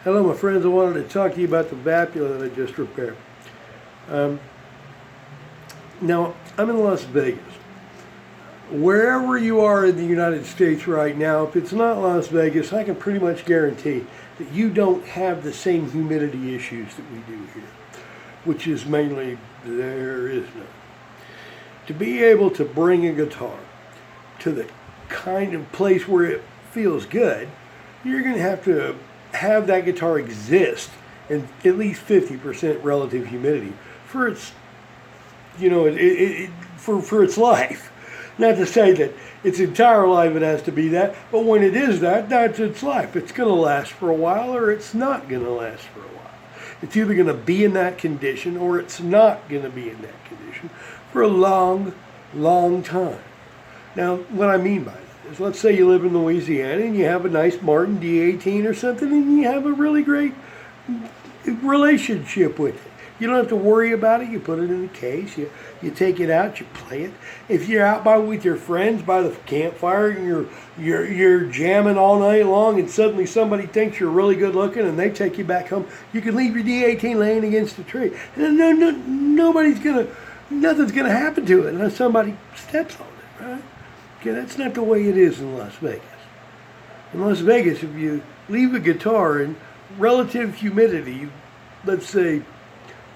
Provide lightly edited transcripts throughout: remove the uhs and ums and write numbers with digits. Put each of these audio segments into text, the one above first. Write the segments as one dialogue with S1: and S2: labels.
S1: Hello, my friends. I wanted to talk to you about the Vapula that I just repaired. Now, I'm in Las Vegas. Wherever you are in the United States right now, if it's not Las Vegas, I can pretty much guarantee that you don't have the same humidity issues that we do here, which is mainly there is none. To be able to bring a guitar to the kind of place where it feels good, you're going to have that guitar exist in at least 50% relative humidity for its, for its life. Not to say that its entire life it has to be that, but when it is that, that's its life. It's going to last for a while or it's not going to last for a while. It's either going to be in that condition or it's not going to be in that condition for a long, long time. Now, what I mean by that is, let's say you live in Louisiana and you have a nice Martin D18 or something and you have a really great relationship with it. You don't have to worry about it. You put it in the case. You take it out. You play it. If you're out with your friends by the campfire and you're jamming all night long, and suddenly somebody thinks you're really good looking and they take you back home, you can leave your D18 laying against a tree, and nothing's gonna happen to it unless somebody steps on it, right? Okay, that's not the way it is in Las Vegas. In Las Vegas, if you leave a guitar in relative humidity, let's say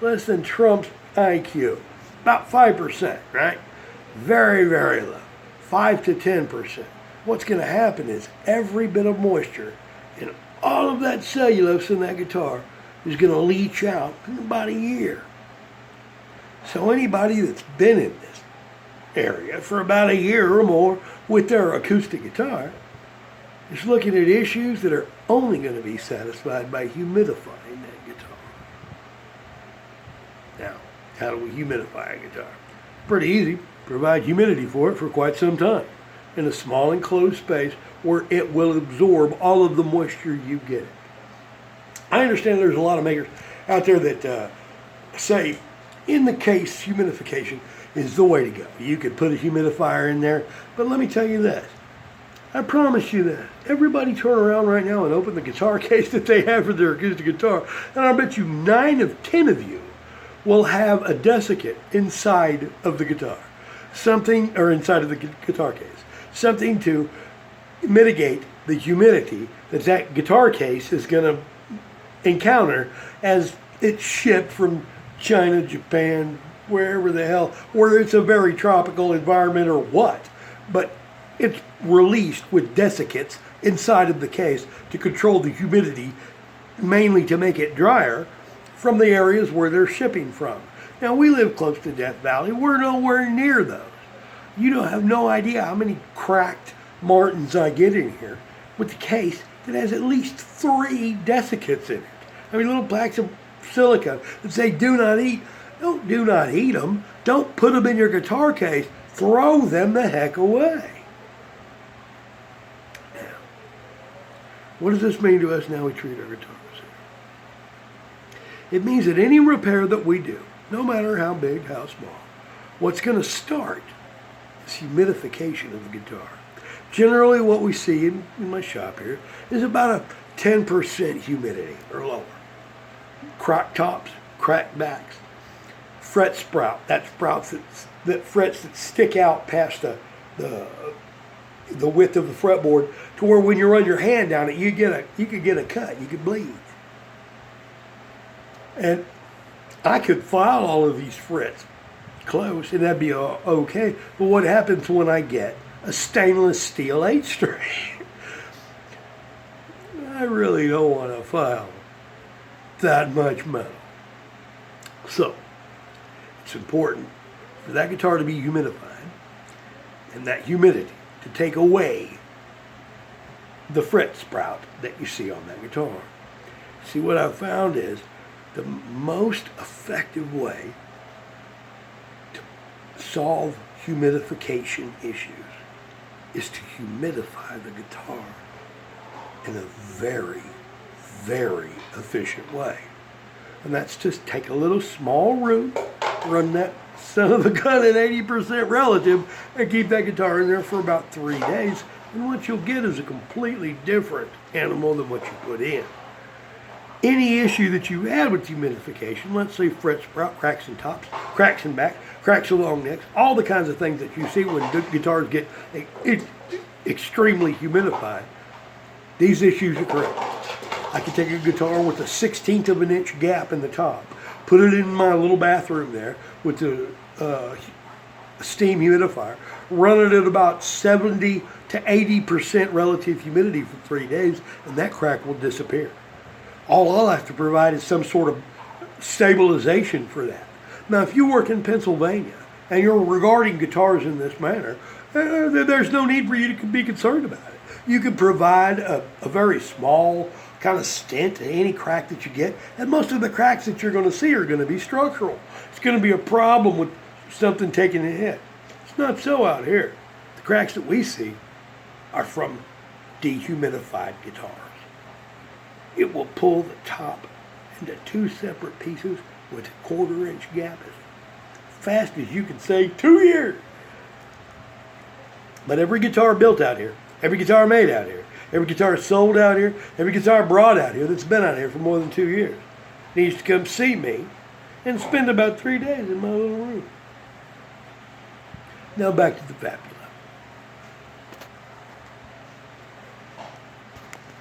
S1: less than Trump's IQ, about 5%, right? Very, very low, 5 to 10%. What's going to happen is every bit of moisture and all of that cellulose in that guitar is going to leach out in about a year. So anybody that's been in this area for about a year or more with their acoustic guitar is looking at issues that are only going to be satisfied by humidifying that guitar. Now, how do we humidify a guitar? Pretty easy. Provide humidity for it for quite some time in a small enclosed space where it will absorb all of the moisture you get it. I understand there's a lot of makers out there that say in the case humidification is the way to go. You could put a humidifier in there, but let me tell you this. I promise you that. Everybody turn around right now and open the guitar case that they have for their acoustic guitar, and I bet you 9 of 10 of you will have a desiccant inside of the guitar. Inside of the guitar case. Something to mitigate the humidity that guitar case is going to encounter as it's shipped from China, Japan, wherever the hell, where it's a very tropical environment or what. But it's released with desiccants inside of the case to control the humidity, mainly to make it drier from the areas where they're shipping from. Now, we live close to Death Valley. We're nowhere near those. You don't have no idea how many cracked Martins I get in here with the case that has at least 3 desiccants in it. I mean, little packs of silica that say do not eat. Do not eat them. Don't put them in your guitar case. Throw them the heck away. Now, what does this mean to us now we treat our guitars? It means that any repair that we do, no matter how big, how small, what's going to start is humidification of the guitar. Generally what we see in my shop here is about a 10% humidity or lower. Crack tops, crack backs, fret sprout, that frets that stick out past the width of the fretboard to where when you run your hand down it, you could get a cut, you could bleed. And I could file all of these frets close and that'd be okay. But what happens when I get a stainless steel 8-string? I really don't want to file that much metal. So, it's important for that guitar to be humidified and that humidity to take away the fret sprout that you see on that guitar. See, what I've found is the most effective way to solve humidification issues is to humidify the guitar in a very, very efficient way. And that's just take a little small root, run that son of a gun at 80% relative, and keep that guitar in there for about 3 days. And what you'll get is a completely different animal than what you put in. Any issue that you had with humidification, let's say fret sprout, cracks in tops, cracks in back, cracks along necks, all the kinds of things that you see when guitars get extremely humidified, these issues are correct. I can take a guitar with a 1/16 of an inch gap in the top, put it in my little bathroom there with the steam humidifier, run it at about 70 to 80% relative humidity for 3 days, and that crack will disappear. All I'll have to provide is some sort of stabilization for that. Now, if you work in Pennsylvania and you're regarding guitars in this manner, there's no need for you to be concerned about it. You can provide a very small kind of stint to any crack that you get, and most of the cracks that you're going to see are going to be structural. It's going to be a problem with something taking a hit. It's not so out here. The cracks that we see are from dehumidified guitars. It will pull the top into two separate pieces with a 1/4 inch gap as fast as you can say 2 years. But every guitar built out here, every guitar made out here, every guitar sold out here, every guitar brought out here that's been out here for more than 2 years needs to come see me and spend about 3 days in my little room. Now back to the Vapula.